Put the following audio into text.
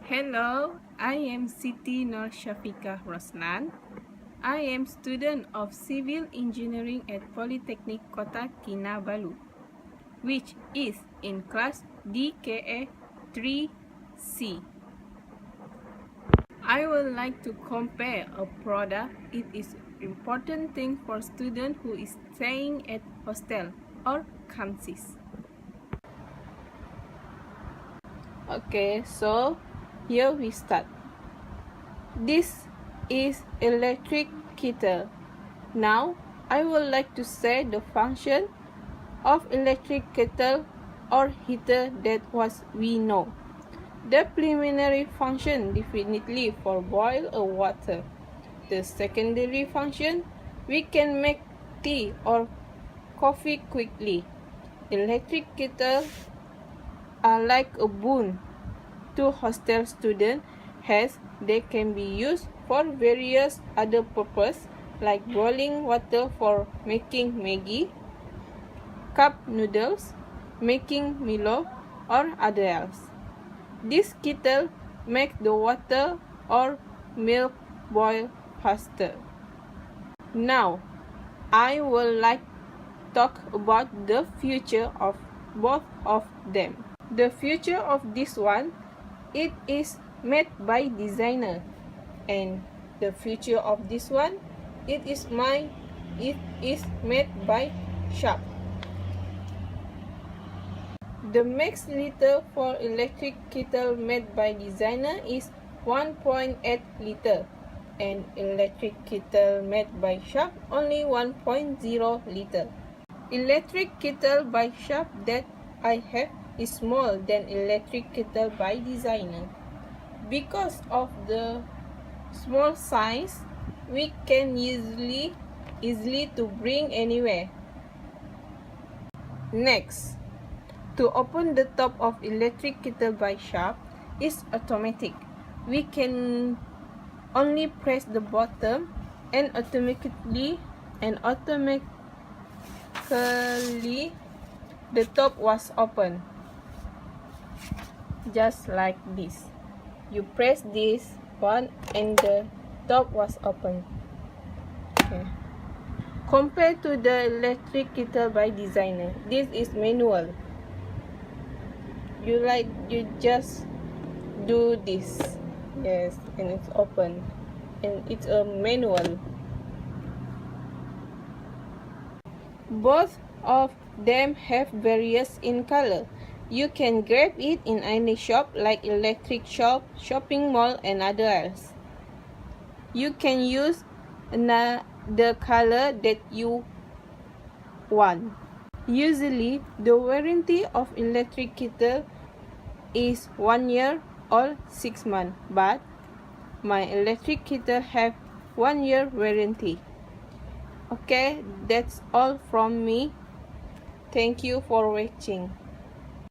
Hello, I am Siti Nur Shafika Roslan. I am student of Civil Engineering at Polytechnic Kota Kinabalu, which is in class DKA 3C. I would like to compare a product. It is important thing for student who is staying at hostel or campuses. Okay, so here we start. This is electric kettle. Now I would like to say the function of electric kettle or heater that was we know. The preliminary function definitely for boil a water. The secondary function, we can make tea or coffee quickly. Electric kettle are like a boon to hostel students as they can be used for various other purposes like boiling water for making Maggi, cup noodles, making Milo, or other else. This kettle makes the water or milk boil faster. Now, I would like to talk about the future of both of them. The future of this one, it is made by designer, and the future of this one, it is made by shop. The max liter for electric kettle made by designer is 1.8 liter, and electric kettle made by shop only 1.0 liter. Electric kettle by shop that I have is smaller than electric kettle by designer. Because of the small size, we can easily to bring anywhere. Next, to open the top of electric kettle by shop is automatic. We can only press the bottom and automatically the top was open. Just like this. You press this one and the top was open. Okay. Compared to the electric kettle by designer, this is manual. You just do this. Yes, and it's open. And it's a manual. Both of them have various in color. You can grab it in any shop like electric shop, shopping mall, and others. You can use the color that you want. Usually, the warranty of electric kettle is 1 year or 6 months, but my electric kettle have 1 year warranty. Okay, that's all from me. Thank you for watching.